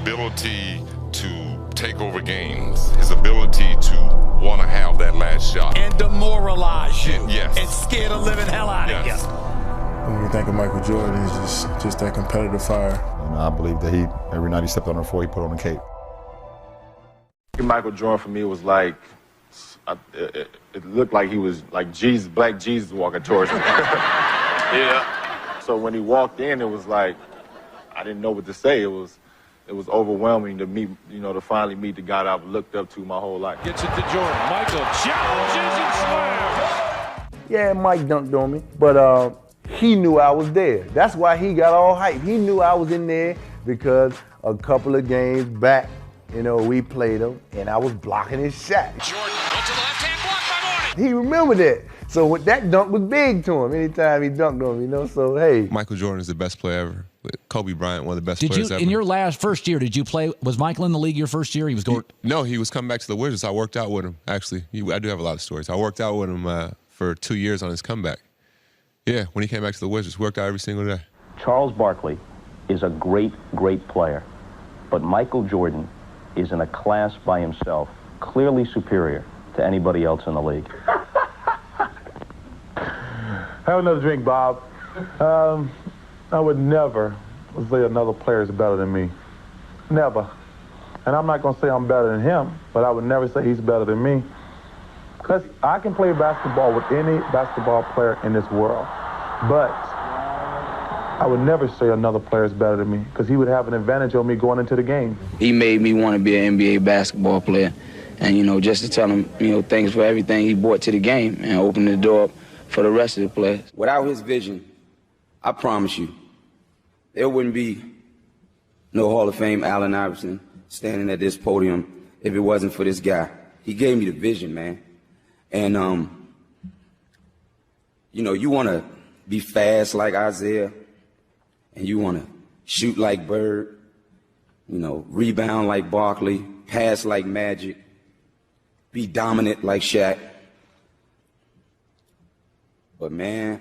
ability to take over games, his ability to want to have that last shot. And demoralize you. Yes. And scare the living hell out of you. When you think of Michael Jordan, he's just that competitive fire. And I believe that every night he stepped on the floor, he put on the cape. Michael Jordan for me was like, it looked like he was like Jesus, Black Jesus walking towards me. Yeah. So when he walked in, it was like, I didn't know what to say. It was overwhelming to meet, to finally meet the guy that I've looked up to my whole life. Gets it to Jordan. Michael challenges and slams. Yeah, Mike dunked on me, but he knew I was there. That's why he got all hyped. He knew I was in there because a couple of games back, we played him, and I was blocking his shot. Jordan went to the left-hand block by Mourning. He remembered that. So that dunk was big to him anytime he dunked on me, so hey. Michael Jordan is the best player ever. Kobe Bryant, one of the best players ever. In your first year, did you play, was Michael in the league your first year? No, he was coming back to the Wizards. I worked out with him, actually. I do have a lot of stories. I worked out with him for 2 years on his comeback. Yeah, when he came back to the Wizards, worked out every single day. Charles Barkley is a great, great player, but Michael Jordan is in a class by himself, clearly superior to anybody else in the league. Have another drink, Bob. I would never say another player is better than me. Never. And I'm not going to say I'm better than him, but I would never say he's better than me. Because I can play basketball with any basketball player in this world, but I would never say another player is better than me because he would have an advantage on me going into the game. He made me want to be an NBA basketball player. And, just to tell him, thanks for everything he brought to the game and opened the door up for the rest of the players. Without his vision, I promise you, there wouldn't be no Hall of Fame Allen Iverson standing at this podium if it wasn't for this guy. He gave me the vision, man. And, you want to be fast like Isaiah, and you want to shoot like Bird, rebound like Barkley, pass like Magic, be dominant like Shaq. But, man,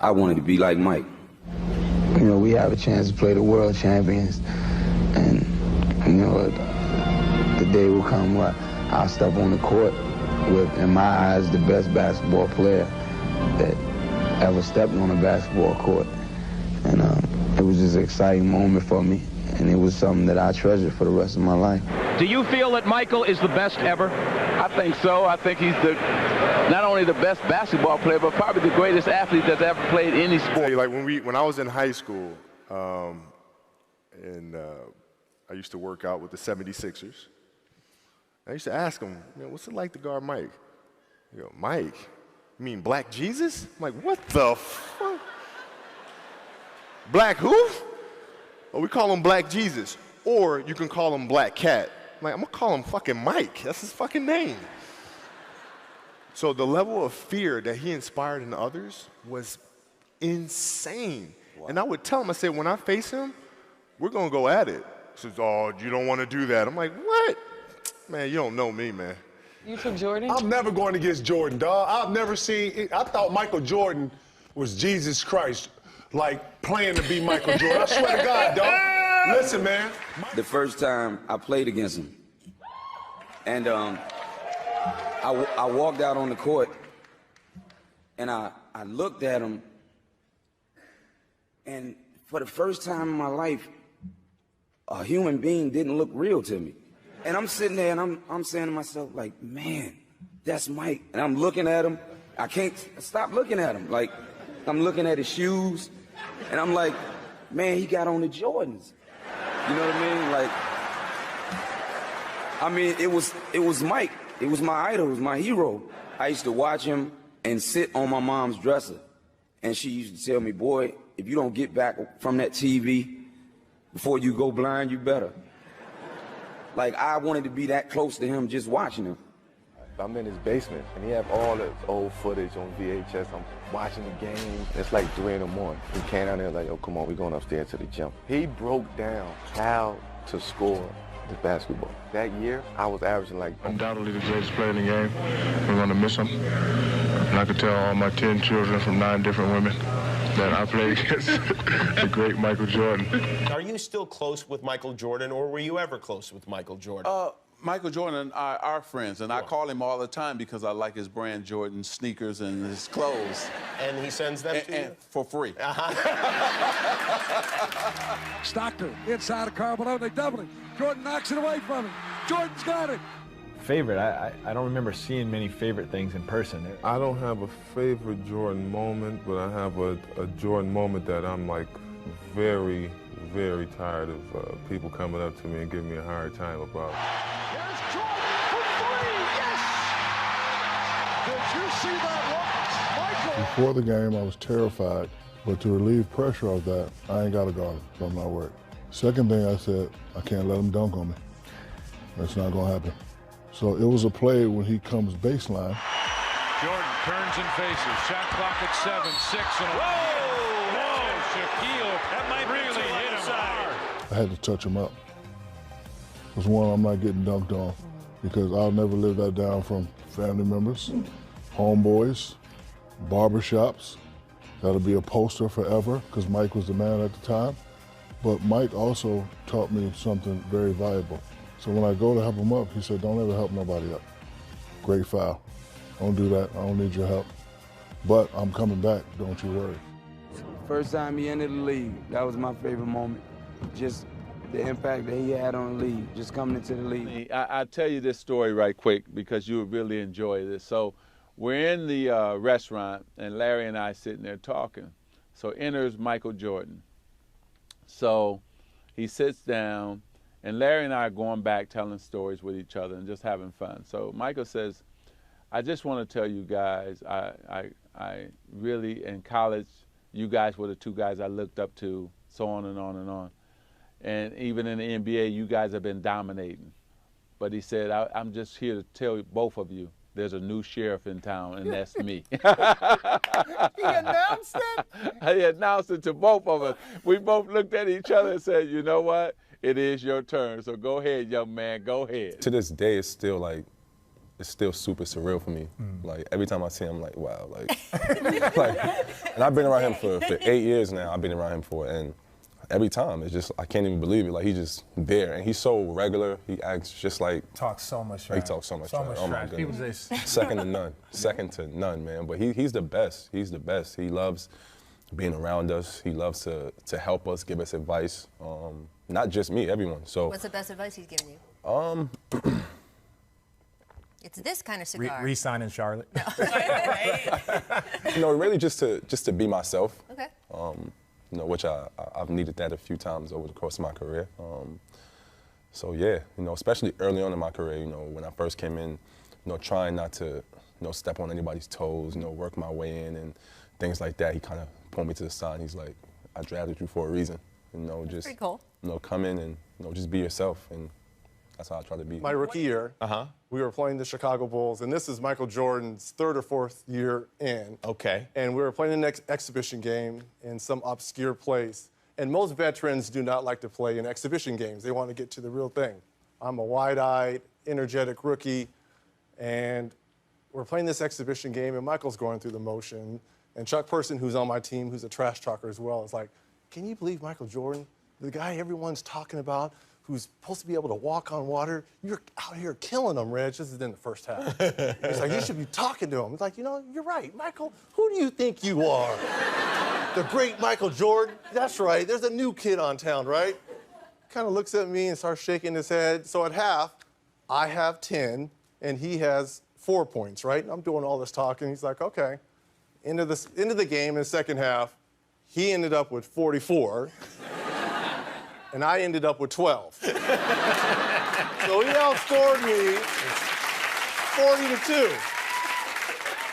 I wanted to be like Mike. We have a chance to play the world champions, and, the day will come where I'll step on the court with, in my eyes, the best basketball player that ever stepped on a basketball court. And it was just an exciting moment for me, and it was something that I treasure for the rest of my life. Do you feel that Michael is the best ever? I think so. I think he's not only the best basketball player, but probably the greatest athlete that's ever played any sport. Like when I was in high school, I used to work out with the 76ers. I used to ask him, what's it like to guard Mike? He go, Mike? You mean Black Jesus? I'm like, what the fuck? Black who? Oh, we call him Black Jesus. Or you can call him Black Cat. I'm like, I'm gonna call him fucking Mike. That's his fucking name. So the level of fear that he inspired in others was insane. Wow. And I would tell him, I said, when I face him, we're gonna go at it. He says, oh, you don't wanna do that. I'm like, what? Man, you don't know me, man. You took Jordan? I'm never going against Jordan, dog. I've never seen it. I thought Michael Jordan was Jesus Christ, like playing to be Michael Jordan. I swear to God, dog. Listen, man. The first time I played against him, and I walked out on the court, and I looked at him, and for the first time in my life, a human being didn't look real to me. And I'm sitting there, and I'm saying to myself, like, man, that's Mike. And I'm looking at him. I can't stop looking at him. Like, I'm looking at his shoes, and I'm like, man, he got on the Jordans. You know what I mean? It was Mike. It was my idol. It was my hero. I used to watch him and sit on my mom's dresser, and she used to tell me, boy, if you don't get back from that TV before you go blind, you better. Like, I wanted to be that close to him just watching him. I'm in his basement, and he have all this old footage on VHS. I'm watching the game. It's like 3 in the morning. He came down there like, oh, come on, we're going upstairs to the gym. He broke down how to score the basketball. That year, I was averaging like... Undoubtedly the greatest player in the game. We're going to miss him. And I could tell all my 10 children from 9 different women that I played against the great Michael Jordan. Are you still close with Michael Jordan, or were you ever close with Michael Jordan? Michael Jordan and I are friends, and I call him all the time because I like his brand Jordan sneakers and his clothes. And he sends them to you? For free. Stockton inside of Carbonell, they double it. Jordan knocks it away from him. Jordan's got it. Favorite, I don't remember seeing many favorite things in person. I don't have a favorite Jordan moment, but I have a Jordan moment that I'm like very, very tired of people coming up to me and giving me a hard time about. Here's Jordan for three, yes! Did you see that look? Michael! Before the game, I was terrified, but to relieve pressure of that, I ain't got to guard from my work. Second thing I said, I can't let him dunk on me. That's not going to happen. So it was a play when he comes baseline. Jordan turns and faces. Shot clock at 7, 6, and a... Whoa! Shaquille, that might really hit him hard. I had to touch him up. Because one, I'm not getting dunked on because I'll never live that down from family members, homeboys, barbershops. That'll be a poster forever because Mike was the man at the time. But Mike also taught me something very valuable. So when I go to help him up, he said, don't ever help nobody up. Great foul. Don't do that. I don't need your help. But I'm coming back. Don't you worry. First time he entered the league, that was my favorite moment. Just the impact that he had on the league, just coming into the league. I'll tell you this story right quick because you would really enjoy this. So we're in the restaurant, and Larry and I sitting there talking. So enters Michael Jordan. So he sits down, and Larry and I are going back telling stories with each other and just having fun. So Michael says, I just want to tell you guys, I really, in college, you guys were the two guys I looked up to, so on and on and on. And even in the NBA, you guys have been dominating. But he said, I'm just here to tell you, both of you, there's a new sheriff in town, and that's me. He announced it? He announced it to both of us. We both looked at each other and said, you know what? It is your turn, so go ahead, young man, go ahead. To this day, it's still super surreal for me. Like, every time I see him, I'm like, wow, and I've been around him for 8 years now. I've been around him for, and every time, it's just, I can't even believe it. Like, he's just there, and he's so regular. He acts just like. Talks so much trash. He talks so much trash. Oh my goodness. People Second to none. Second to none, man. But he's the best. He's the best. He loves being around us. He loves to help us, give us advice. Not just me, everyone. So. What's the best advice he's given you? It's this kind of cigar. Re-sign in Charlotte. No. Really just to be myself. Okay. Which I've needed that a few times over the course of my career. So yeah, especially early on in my career, when I first came in, trying not to, step on anybody's toes, work my way in and things like that. He kind of pulled me to the side. He's like, I drafted you for a reason. Just pretty cool. Come in and just be yourself, and that's how I try to be. My rookie year, we were playing the Chicago Bulls, and this is Michael Jordan's third or fourth year in. Okay. And we were playing the next exhibition game in some obscure place. And most veterans do not like to play in exhibition games. They want to get to the real thing. I'm a wide-eyed, energetic rookie, and we're playing this exhibition game, and Michael's going through the motion. And Chuck Person, who's on my team, who's a trash talker as well, is like, can you believe Michael Jordan, the guy everyone's talking about, who's supposed to be able to walk on water, you're out here killing him, Reg. This is in the first half. He's like, you should be talking to him. He's like, you're right, Michael, who do you think you are? The great Michael Jordan? That's right, there's a new kid on town, right? Kind of looks at me and starts shaking his head. So at half, I have 10, and he has 4 points, right? I'm doing all this talking. He's like, okay. Into the game in the second half, he ended up with 44. And I ended up with 12. So he outscored me 40-2.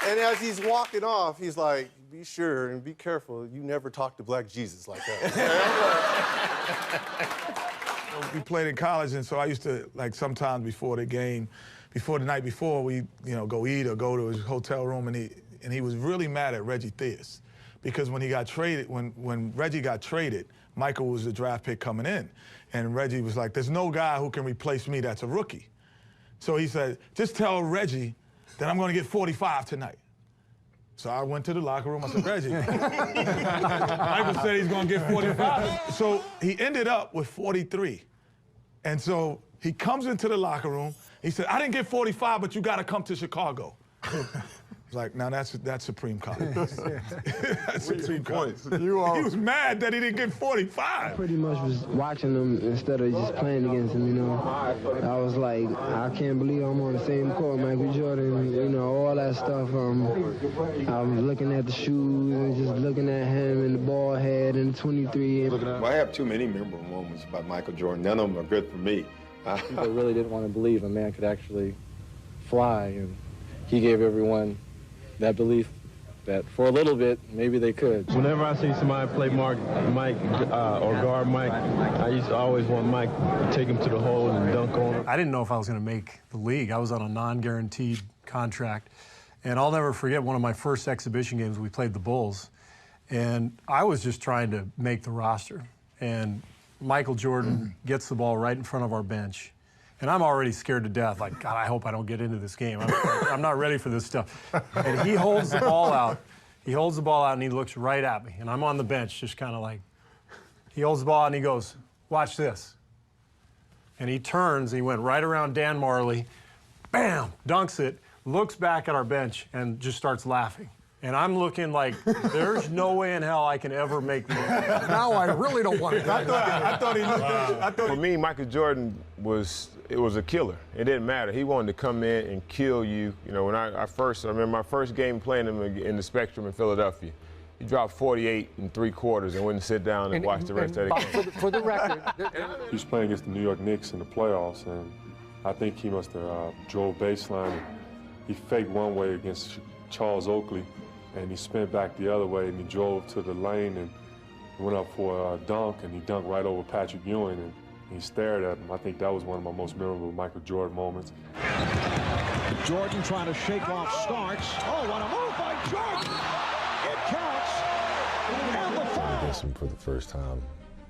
And as he's walking off, he's like, be sure and be careful, you never talk to Black Jesus like that. We played in college, and so I used to, sometimes before the game, before the night before, we, go eat or go to his hotel room, and he was really mad at Reggie Theus. Because when he got traded, when Reggie got traded, Michael was the draft pick coming in. And Reggie was like, there's no guy who can replace me that's a rookie. So he said, just tell Reggie that I'm going to get 45 tonight. So I went to the locker room. I said, Reggie, Michael said he's going to get 45. So he ended up with 43. And so he comes into the locker room. He said, I didn't get 45, but you got to come to Chicago. It's like, now that's supreme confidence. That's supreme confidence. He was mad that he didn't get 45. I pretty much was watching him instead of just playing against him, you know. I was like, I can't believe I'm on the same court, Michael Jordan, you know, all that stuff. I was looking at the shoes and just looking at him and the ball head and 23. Well, I have too many memorable moments about Michael Jordan. None of them are good for me. People really didn't want to believe a man could actually fly, and he gave everyone that belief that for a little bit, maybe they could. Whenever I see somebody play Mike or guard Mike, I used to always want Mike to take him to the hole and dunk on him. I didn't know if I was going to make the league. I was on a non-guaranteed contract. And I'll never forget one of my first exhibition games, we played the Bulls. And I was just trying to make the roster. And Michael Jordan gets the ball right in front of our bench. And I'm already scared to death. Like, God, I hope I don't get into this game. I'm not ready for this stuff. And he holds the ball out. He holds the ball out, and he looks right at me. And I'm on the bench, just kind of like, he holds the ball out, and he goes, watch this. And he turns, and he went right around Dan Marley, bam, dunks it, looks back at our bench, and just starts laughing. And I'm looking like, there's no way in hell I can ever make this. Now I really don't want to. I thought he looked at you. For me, Michael Jordan was a killer. It didn't matter. He wanted to come in and kill you. You know, when I remember my first game playing him in the Spectrum in Philadelphia. He dropped 48 in 3 quarters and went and sit down and watch the rest of the game. For the record, he was playing against the New York Knicks in the playoffs, and I think he must have drove baseline. He faked one way against Charles Oakley, and he spent back the other way, and he drove to the lane and went up for a dunk, and he dunked right over Patrick Ewing, and he stared at him. I think that was one of my most memorable Michael Jordan moments. Jordan trying to shake off Starks. Oh, what a move by Jordan! It counts, and the foul. I guess for the first time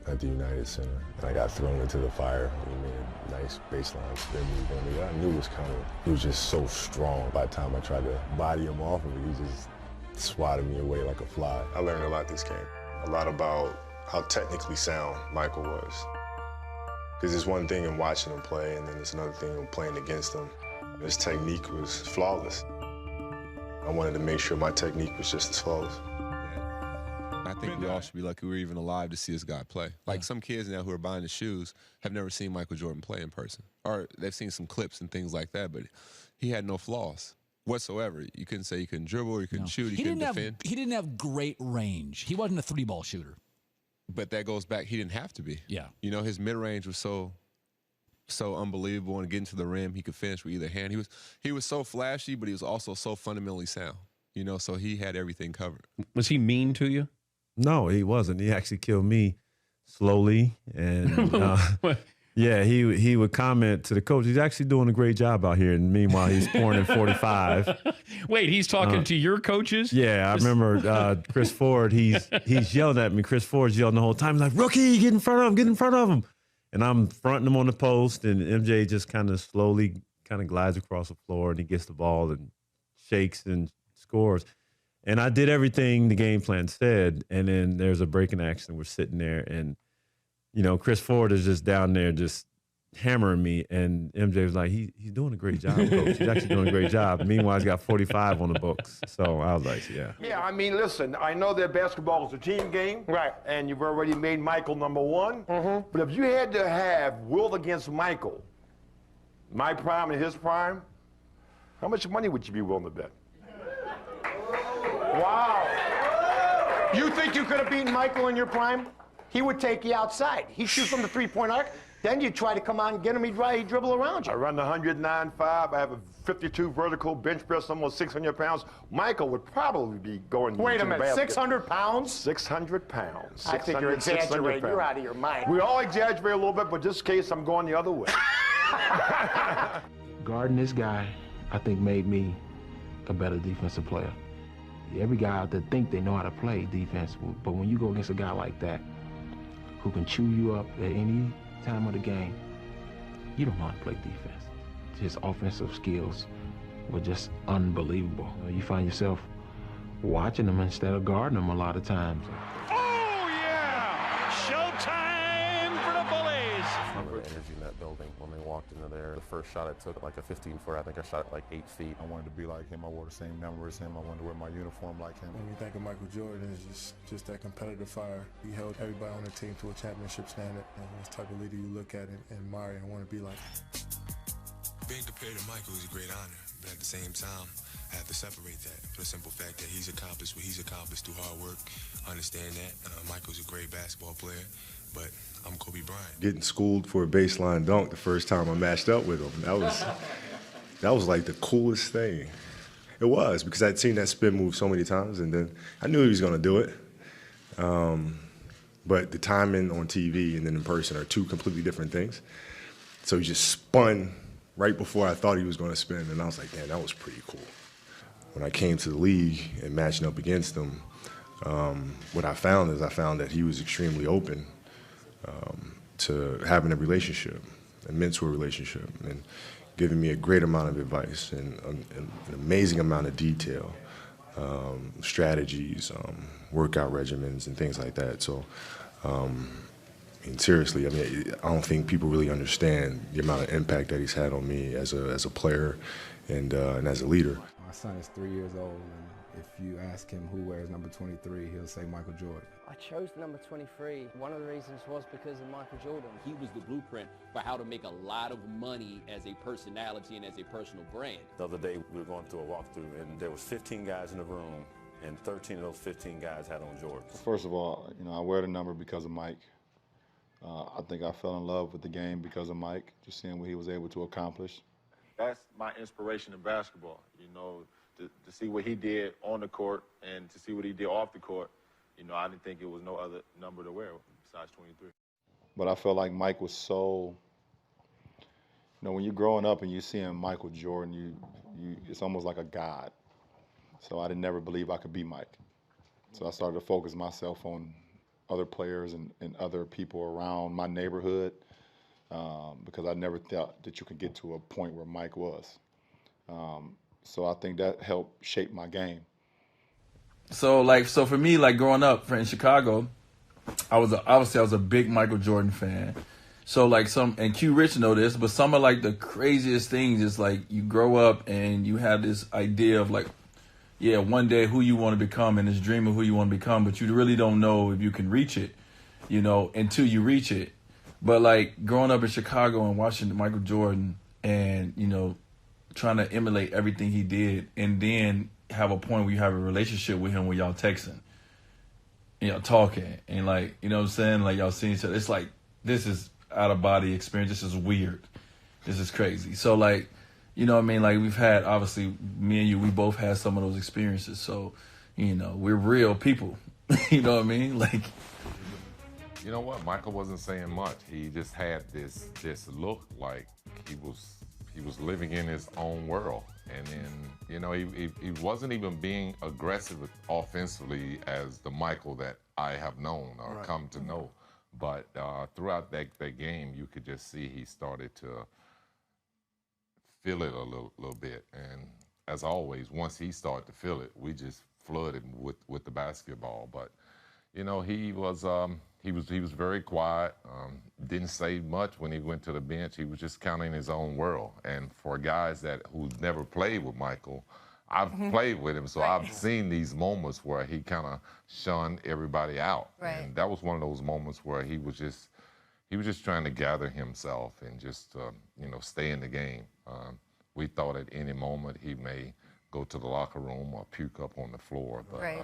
at the United Center, and I got thrown into the fire. He made a nice baseline spin move on me. I knew it was coming. He was just so strong. By the time I tried to body him off of it, he just swatted me away like a fly. I learned a lot this game. A lot about how technically sound Michael was. Because it's one thing in watching him play, and then it's another thing in playing against him. His technique was flawless. I wanted to make sure my technique was just as flawless. I think we all should be lucky we're even alive to see this guy play. Like some kids now who are buying the shoes have never seen Michael Jordan play in person. Or they've seen some clips and things like that, but he had no flaws whatsoever. You couldn't say he couldn't dribble, he couldn't shoot, he couldn't defend. He didn't have great range. He wasn't a 3-ball shooter. But that goes back, he didn't have to be. Yeah. You know, his mid-range was so unbelievable, and getting to the rim, he could finish with either hand. He was so flashy, but he was also so fundamentally sound. You know, so he had everything covered. Was he mean to you? No, he wasn't. He actually killed me slowly, and yeah, he would comment to the coach, he's actually doing a great job out here, and meanwhile he's pouring in 45. Wait, he's talking to your coaches? Yeah, I remember Chris Ford, he's yelling at me. Chris Ford's yelling the whole time, like, rookie, get in front of him. And I'm fronting him on the post, and MJ just kind of slowly glides across the floor, and he gets the ball and shakes and scores. And I did everything the game plan said, and then there's a breaking action. We're sitting there, and, you know, Chris Ford is just down there just hammering me, and MJ was like, he's doing a great job, coach. He's actually doing a great job. Meanwhile, he's got 45 on the books. So I was like, yeah. Yeah, I mean, listen, I know that basketball is a team game. Right. And you've already made Michael number one. Mm-hmm. But if you had to have Wilt against Michael, my prime and his prime, how much money would you be willing to bet? Wow. You think you could have beaten Michael in your prime? He would take you outside. He shoots from the three-point arc. Then you try to come out and get him, he'd dribble around you. I run the 109.5. I have a 52 vertical bench press, almost 600 pounds. Michael would probably be going to Wait a the minute, basket. 600 pounds? 600 pounds. I think you're exaggerating. You're out of your mind. We all exaggerate a little bit, but in this case, I'm going the other way. Guarding this guy, I think, made me a better defensive player. Every guy out there think they know how to play defense, but when you go against a guy like that, who can chew you up at any time of the game, you don't know how to play defense. His offensive skills were just unbelievable. You find yourself watching them instead of guarding them a lot of times. Showtime for the Bullies. I remember the energy in that building when they walked into there. The first shot I took, like a 15-footer, I think I shot it like 8 feet. I wanted to be like him. I wore the same number as him. I wanted to wear my uniform like him. When you think of Michael Jordan, it's just that competitive fire. He held everybody on the team to a championship standard, and this type of leader you look at and admire and want to be like. Being compared to Michael is a great honor, but at the same time, I have to separate that for the simple fact that he's accomplished what he's accomplished through hard work. Understand that. Michael's a great basketball player, but I'm Kobe Bryant. Getting schooled for a baseline dunk the first time I matched up with him, that was like the coolest thing. It was, because I'd seen that spin move so many times, and then I knew he was going to do it. But the timing on TV and then in person are two completely different things. So he just spun right before I thought he was going to spin, and I was like, man, that was pretty cool. When I came to the league and matching up against him, what I found that he was extremely open to having a relationship, a mentor relationship, and giving me a great amount of advice and an amazing amount of detail, strategies, workout regimens, and things like that. So, I mean, seriously, I mean, I don't think people really understand the amount of impact that he's had on me as a player and as a leader. My son is 3 years old, and if you ask him who wears number 23, he'll say Michael Jordan. I chose number 23. One of the reasons was because of Michael Jordan. He was the blueprint for how to make a lot of money as a personality and as a personal brand. The other day, we were going through a walkthrough, and there was 15 guys in the room, and 13 of those 15 guys had on Jordans. First of all, you know, I wear the number because of Mike. I think I fell in love with the game because of Mike, just seeing what he was able to accomplish. That's my inspiration in basketball, you know, to see what he did on the court and to see what he did off the court. You know, I didn't think it was no other number to wear besides 23. But I felt like Mike was so, you know, when you're growing up and you're seeing Michael Jordan, it's almost like a god. So I didn't never believe I could be Mike. So I started to focus myself on other players and other people around my neighborhood because I never thought that you could get to a point where Mike was. So I think that helped shape my game. So for me, like growing up in Chicago, I was a big Michael Jordan fan. So like and Q Rich know this, but some of like the craziest things is like you grow up and you have this idea of like, yeah, one day who you want to become and this dream of who you want to become, but you really don't know if you can reach it, you know, until you reach it. But like growing up in Chicago and watching Michael Jordan and, you know, trying to emulate everything he did and then have a point where you have a relationship with him where y'all texting, you know, talking and like, you know what I'm saying? Like y'all seeing each other. It's like, this is out of body experience. This is weird. This is crazy. So like, you know what I mean? Like we've had, obviously, me and you, we both had some of those experiences. So, you know, we're real people. You know what I mean? Like, you know what? Michael wasn't saying much. He just had this look like he was living in his own world. And then, you know, he wasn't even being aggressive offensively as the Michael that I have known or come to know. But throughout that game, you could just see he started to feel it a little bit. And as always, once he started to feel it, we just flooded with the basketball. But, you know, he was very quiet, didn't say much when he went to the bench. He was just kind of in his own world. And for guys who never played with Michael, I've played with him, so I've seen these moments where he kind of shunned everybody out. Right. And that was one of those moments where he was just trying to gather himself and just, you know, stay in the game. We thought at any moment he may go to the locker room or puke up on the floor. But, right.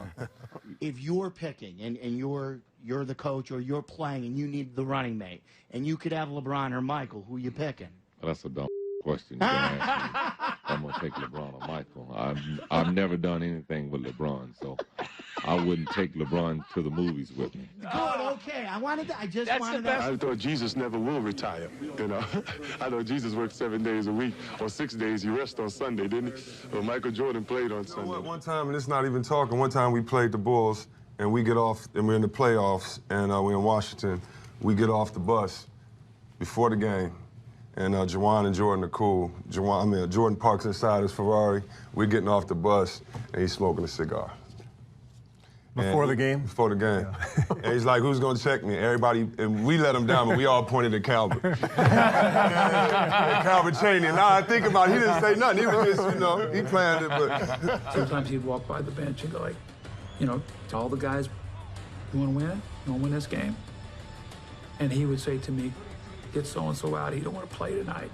If you're picking and you're the coach or you're playing and you need the running mate and you could have LeBron or Michael, who you picking? Well, that's a dumb question. I'm going to take LeBron or Michael. I've never done anything with LeBron, so I wouldn't take LeBron to the movies with me. Good, okay. I thought Jesus never will retire, you know. I know Jesus worked 7 days a week, or 6 days. He rested on Sunday, didn't he? Well, Michael Jordan played on Sunday. You know, one time, and it's not even talking, one time we played the Bulls, and we get off, and we're in the playoffs, and we're in Washington. We get off the bus before the game. And Juwan and Jordan are cool. Jordan parks inside his Ferrari. We're getting off the bus, and he's smoking a cigar. Before the game? Before the game. And he's like, who's going to check me? Everybody, and we let him down, but we all pointed at Calvin. Calvin Chaney. Now I think about it, he didn't say nothing. He was just, he planned it, but. Sometimes he'd walk by the bench and go like, to all the guys, you want to win? You want to win this game? And he would say to me, get so-and-so out. He don't want to play tonight.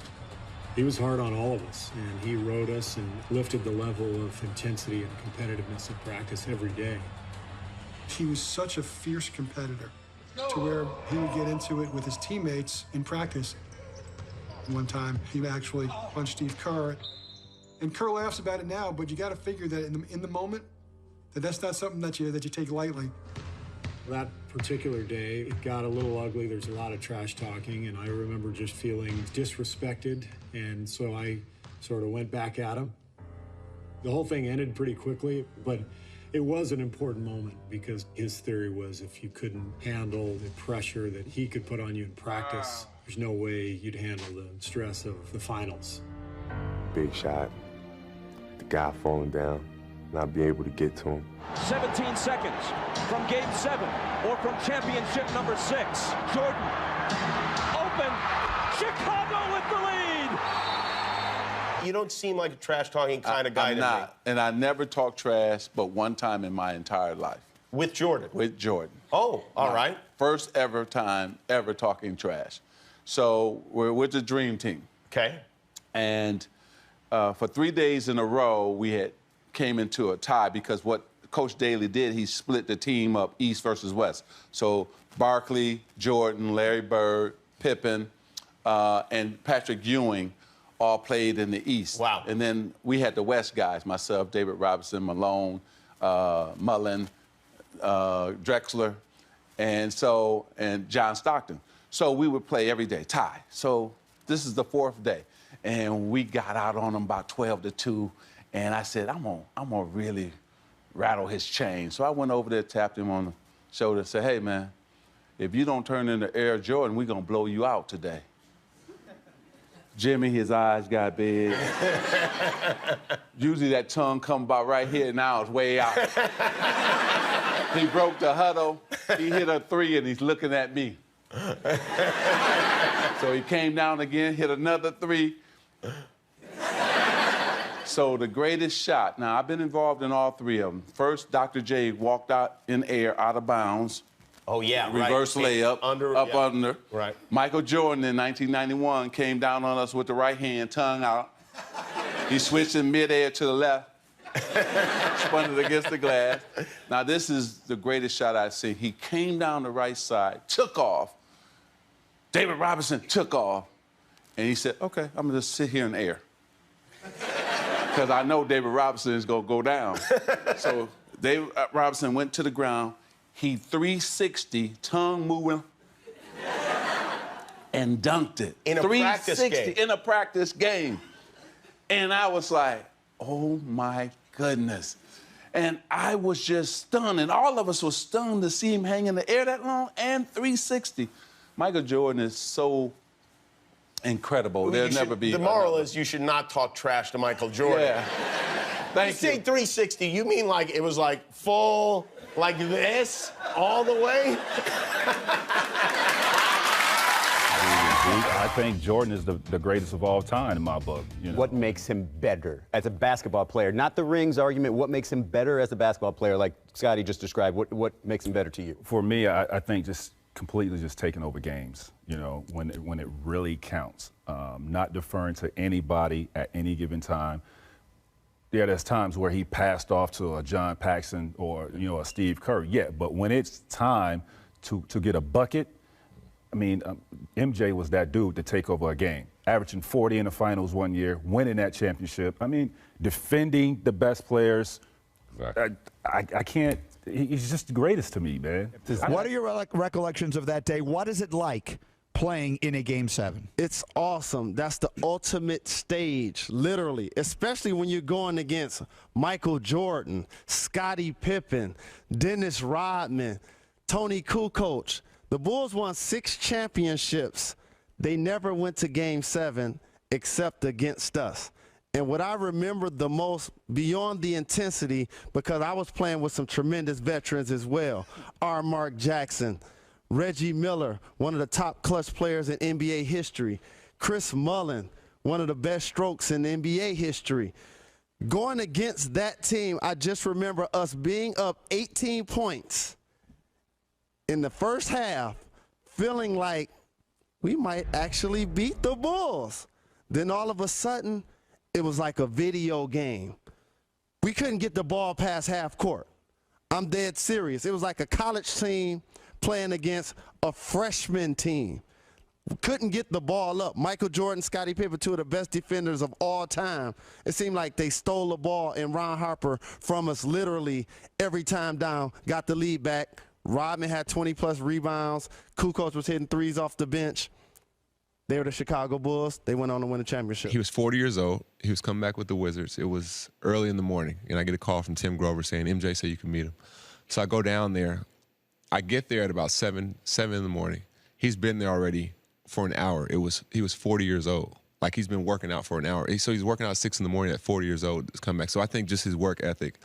He was hard on all of us, and he rode us and lifted the level of intensity and competitiveness of practice every day. He was such a fierce competitor to where he would get into it with his teammates in practice. One time, he actually punched Steve Kerr. And Kerr laughs about it now, but you got to figure that in the moment, that's not something that you take lightly. That particular day, it got a little ugly. There's a lot of trash talking, and I remember just feeling disrespected, and so I sort of went back at him. The whole thing ended pretty quickly, but it was an important moment because his theory was if you couldn't handle the pressure that he could put on you in practice, there's no way you'd handle the stress of the finals. Big shot, the guy falling down, not being able to get to him. 17 seconds from Game 7 or from championship number 6. Jordan, open, Chicago with the lead. You don't seem like a trash-talking kind of guy I'm to not. me. And I never talk trash but one time in my entire life. With Jordan? With Jordan. Oh, all right. First ever time ever talking trash. So we're with the Dream Team. Okay. And for 3 days in a row, we had came into a tie because what Coach Daly did, he split the team up East versus West. So Barkley, Jordan, Larry Bird, Pippen, and Patrick Ewing all played in the East. Wow. And then we had the West guys, myself, David Robinson, Malone, Mullen, Drexler, and John Stockton. So we would play every day, tie. So this is the 4th day. And we got out on them about 12-2. And I said, I'm gonna really rattle his chain. So I went over there, tapped him on the shoulder, and said, hey, man, if you don't turn into Air Jordan, we're gonna blow you out today. Jimmy, his eyes got big. Usually that tongue come about right here, now it's way out. He broke the huddle, he hit a 3, and he's looking at me. So he came down again, hit another 3. So the greatest shot, now I've been involved in all 3 of them. First, Dr. J walked out in air, out of bounds. Oh, yeah, Reverse layup, under. Right. Michael Jordan in 1991 came down on us with the right hand, tongue out. He switched in midair to the left, spun it against the glass. Now, this is the greatest shot I've seen. He came down the right side, took off. David Robinson took off. And he said, okay, I'm gonna just sit here in the air. Because I know David Robinson is gonna go down. So David Robinson went to the ground. He 360, tongue moving, and dunked it. In a practice game. In a practice game. And I was like, oh my goodness. And I was just stunned, and all of us were stunned to see him hang in the air that long and 360. Michael Jordan is so incredible. Well, There'll never be the moral is you should not talk trash to Michael Jordan. Yeah. Thank you. Say 360, you mean like it was like full, like this, all the way? I think Jordan is the greatest of all time in my book. What makes him better as a basketball player? Not the rings argument. What makes him better as a basketball player, like Scotty just described? What makes him better to you? For me, I think just completely just taking over games, when it really counts. Not deferring to anybody at any given time. Yeah, there's times where he passed off to a John Paxson or, a Steve Kerr. Yeah, but when it's time to get a bucket, I mean, MJ was that dude to take over a game. Averaging 40 in the finals one year, winning that championship. I mean, defending the best players. Exactly. I can't. He's just the greatest to me, man. What are your recollections of that day? What is it like playing in a Game 7? It's awesome. That's the ultimate stage, literally, especially when you're going against Michael Jordan, Scottie Pippen, Dennis Rodman, Tony Kukoc. The Bulls won 6 championships. They never went to Game 7 except against us. And what I remember the most beyond the intensity, because I was playing with some tremendous veterans as well, R. Mark Jackson, Reggie Miller, one of the top clutch players in NBA history, Chris Mullin, one of the best strokes in NBA history. Going against that team, I just remember us being up 18 points in the first half, feeling like we might actually beat the Bulls. Then all of a sudden, it was like a video game. We couldn't get the ball past half court. I'm dead serious. It was like a college team playing against a freshman team. Couldn't get the ball up. Michael Jordan, Scottie Pippen, two of the best defenders of all time. It seemed like they stole the ball and Ron Harper from us literally every time down, got the lead back. Rodman had 20-plus rebounds. Kukoc was hitting threes off the bench. They were the Chicago Bulls. They went on to win the championship. He was 40 years old. He was coming back with the Wizards. It was early in the morning, and I get a call from Tim Grover saying, MJ said you can meet him. So I go down there. I get there at about 7 in the morning. He's been there already for an hour. He was 40 years old. Like, he's been working out for an hour. So he's working out at 6 in the morning at 40 years old to come back. So I think just his work ethic,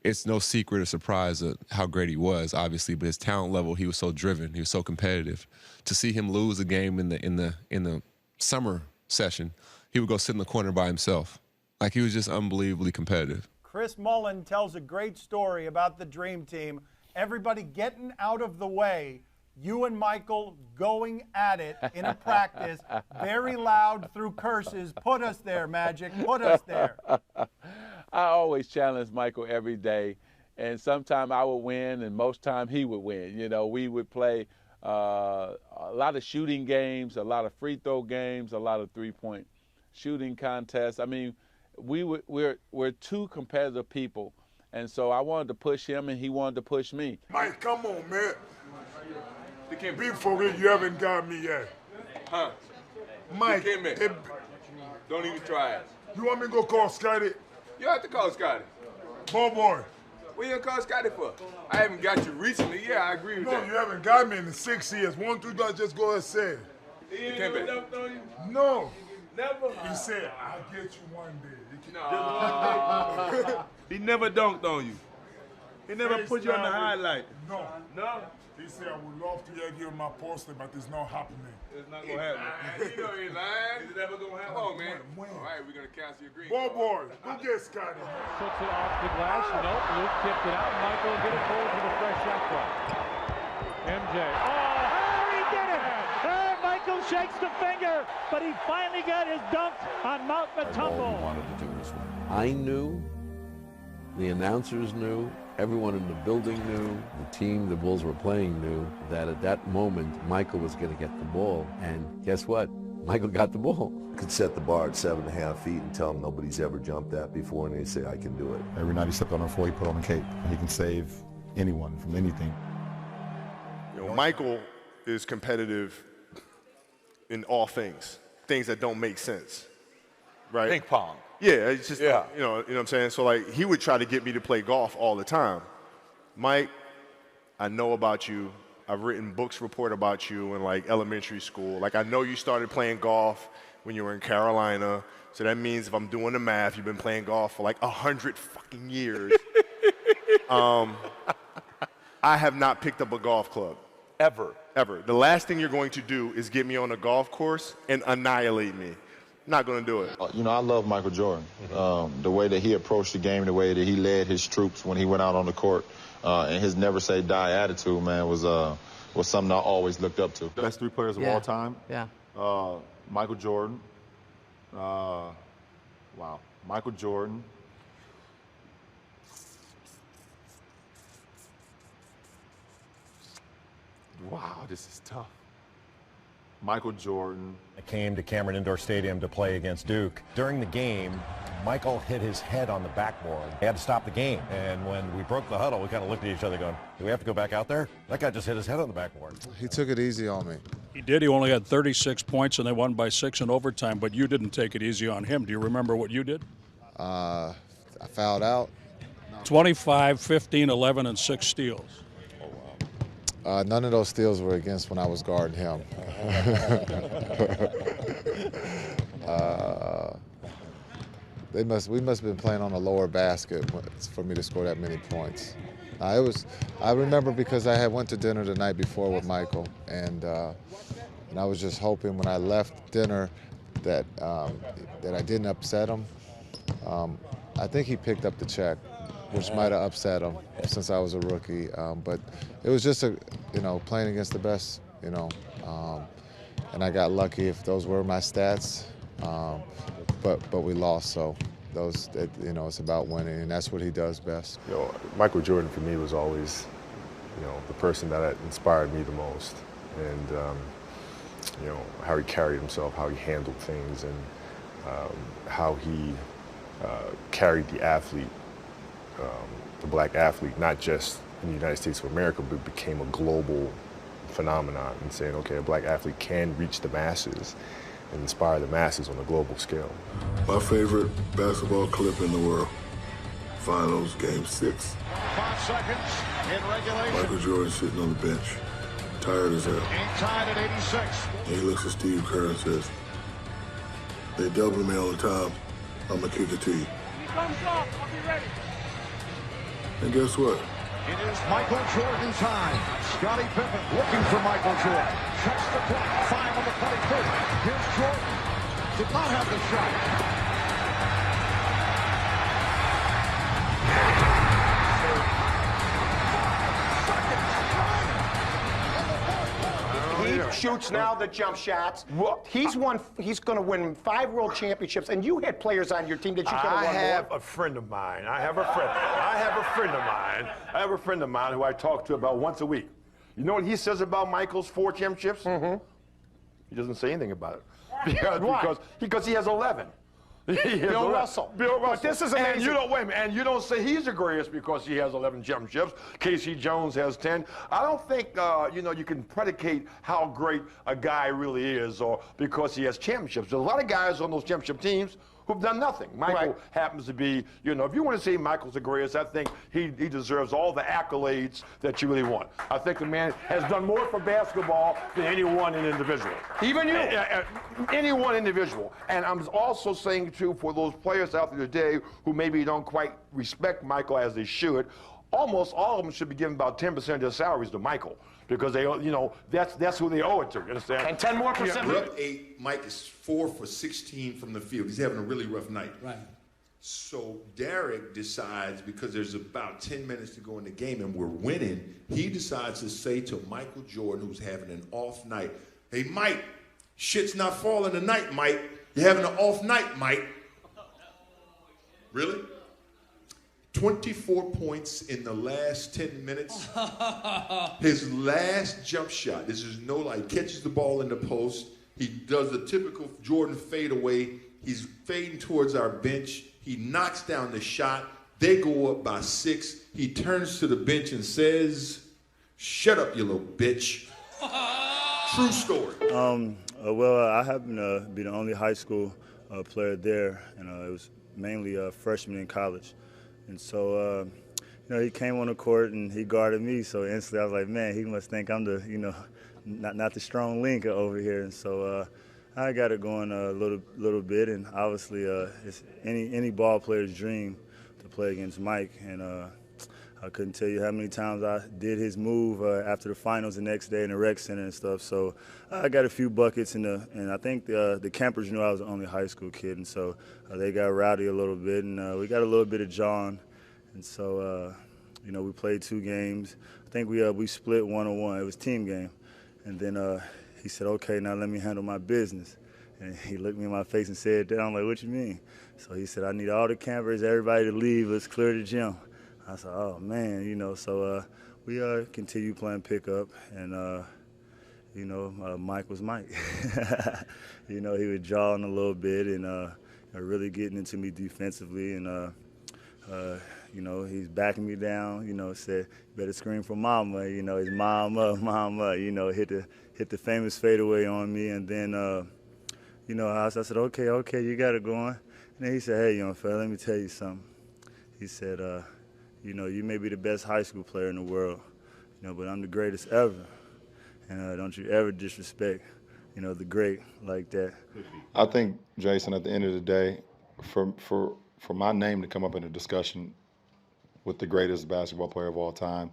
it's no secret or surprise of how great he was, obviously, but his talent level, he was so driven, he was so competitive. To see him lose a game in the summer session, he would go sit in the corner by himself. Like, he was just unbelievably competitive. Chris Mullin tells a great story about the Dream Team. Everybody getting out of the way. You and Michael going at it in a practice, very loud through curses. Put us there, Magic. Put us there. I always challenge Michael every day, and sometimes I would win, and most time he would win. You know, we would play a lot of shooting games, a lot of free throw games, a lot of three-point shooting contests. I mean, we're two competitive people, and so I wanted to push him, and he wanted to push me. Mike, come on, man. Be for real, you haven't got me yet. Huh? Mike, Don't even try it. You want me to go call Scotty? You have to call Scotty. Boy. What you gonna call Scotty for? I haven't got you recently. Yeah, I agree with No, that. you haven't got me in the 6 years. 1, 2, just go and say it. He ain't never dunked on you? No. Never? He said, I'll get you one day. No. He never dunked on you. He never put you on the highlight. No. No? He said, I would love to have you on my poster, but it's not happening. It's not gonna happen. You know he's lying. It's never gonna happen. Come on, man. All right, we're gonna cancel your green. Boy, go get Scotty. Puts it off the glass. Nope, Luke tipped it out. Michael get it forward to the fresh shot clock. MJ. Oh, he did it! Michael shakes the finger, but he finally got his dunk on Mount Matumbo. I knew, the announcers knew, everyone in the building knew, the team the Bulls were playing knew that at that moment, Michael was going to get the ball. And guess what? Michael got the ball. Could set the bar at 7.5 feet and tell him nobody's ever jumped that before, and they say, I can do it. Every night he stepped on the floor, he put on a cape. And he can save anyone from anything. You know, Michael is competitive in all things that don't make sense, right? Ping pong. Yeah, it's just, you know what I'm saying? So, like, he would try to get me to play golf all the time. Mike, I know about you. I've written books report about you in, like, elementary school. Like, I know you started playing golf when you were in Carolina. So that means if I'm doing the math, you've been playing golf for, like, 100 fucking years. I have not picked up a golf club. Ever. The last thing you're going to do is get me on a golf course and annihilate me. Not going to do it. You know, I love Michael Jordan. The way that he approached the game, the way that he led his troops when he went out on the court, and his never say die attitude, man, was something I always looked up to. Best 3 players of all time. Yeah. Michael Jordan. Wow. Michael Jordan. Wow, this is tough. Michael Jordan. I came to Cameron Indoor Stadium to play against Duke. During the game, Michael hit his head on the backboard. He had to stop the game. And when we broke the huddle, we kind of looked at each other going, do we have to go back out there? That guy just hit his head on the backboard. He took it easy on me. He did. He only had 36 points, and they won by 6 in overtime, but you didn't take it easy on him. Do you remember what you did? I fouled out. 25, 15, 11, and 6 steals. None of those steals were against when I was guarding him. we must have been playing on a lower basket for me to score that many points. I remember because I had went to dinner the night before with Michael, and I was just hoping when I left dinner that I didn't upset him. I think he picked up the check, which might have upset him since I was a rookie. But it was just playing against the best, and I got lucky if those were my stats. But we lost, so it's about winning, and that's what he does best. Michael Jordan for me was always, the person that inspired me the most, and how he carried himself, how he handled things, and how he carried the athlete, the black athlete, not just in the United States of America, but became a global phenomenon, and saying, okay, a black athlete can reach the masses and inspire the masses on a global scale. My favorite basketball clip in the world, Finals, Game 6. 5 seconds in regulation. Michael Jordan sitting on the bench, tired as hell. Game tied at 86. And he looks at Steve Kerr and says, they double me all the time, I'm gonna kick it to you. He comes up, I'll be ready. And guess what? It is Michael Jordan time. Scottie Pippen looking for Michael Jordan. Checks the clock. 5 on the 23rd. Here's Jordan. Did not have the shot. He shoots now the jump shots. He's going to win 5 world championships, and you had players on your team that you could have won more. I have a friend of mine. I have a friend of mine who I talk to about once a week. You know what he says about Michael's 4 championships? He doesn't say anything about it. Because he has 11. Bill Russell. Bill Russell. But this is amazing. And you don't, wait a minute, and you don't say he's the greatest because he has 11 championships. Casey Jones has 10. I don't think, you can predicate how great a guy really is or because he has championships. There's a lot of guys on those championship teams who've done nothing. Michael happens to be, if you want to say Michael's the greatest, I think he deserves all the accolades that you really want. I think the man has done more for basketball than any one individual. Even you? Any one individual. And I'm also saying, too, for those players out there today who maybe don't quite respect Michael as they should, almost all of them should be giving about 10% of their salaries to Michael. Because they, that's who they owe it to. You understand? And 10 more percent. We're up 8. Mike is 4 for 16 from the field. He's having a really rough night. Right. So Derek decides, because there's about 10 minutes to go in the game and we're winning, he decides to say to Michael Jordan, who's having an off night, "Hey, Mike, shit's not falling tonight, Mike. You're having an off night, Mike." Really? 24 points in the last 10 minutes. His last jump shot, this is catches the ball in the post. He does the typical Jordan fadeaway. He's fading towards our bench. He knocks down the shot. They go up by 6. He turns to the bench and says, "Shut up, you little bitch." True story. Well, I happen to be the only high school player there, and it was mainly a freshman in college. And so, he came on the court and he guarded me. So instantly I was like, man, he must think I'm the, not the strong link over here. And so I got it going a little bit. And obviously, it's any ball player's dream to play against Mike. And I couldn't tell you how many times I did his move after the finals the next day in the rec center and stuff. So I got a few buckets, and I think the campers knew I was the only high school kid, and so they got rowdy a little bit, and we got a little bit of John. And so, we played 2 games. I think we split 1-1. It was a team game. And then he said, "Okay, now let me handle my business." And he looked me in my face and said that. I'm like, "What you mean?" So he said, "I need all the campers, everybody to leave. Let's clear the gym." I said, "Oh, man," so we continued playing pickup, and, Mike was Mike. He was jawing a little bit and really getting into me defensively, and, he's backing me down, said, "You better scream for mama," his mama, hit the famous fadeaway on me, and then, I said, okay, you got it going. And then he said, "Hey, young fella, let me tell you something." He said, you may be the best high school player in the world, but I'm the greatest ever. And don't you ever disrespect, the great like that. I think, Jason, at the end of the day, for for my name to come up in a discussion with the greatest basketball player of all time,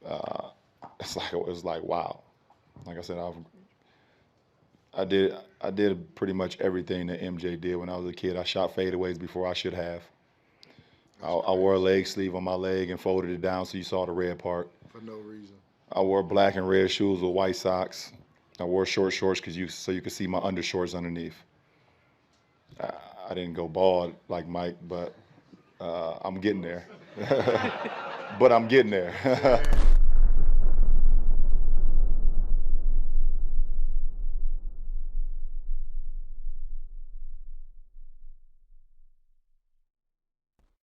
it was like wow. Like I said, I did pretty much everything that MJ did when I was a kid. I shot fadeaways before I should have. I wore a leg sleeve on my leg and folded it down so you saw the red part. For no reason. I wore black and red shoes with white socks. I wore short shorts so you could see my undershorts underneath. I didn't go bald like Mike, but I'm getting there. But I'm getting there.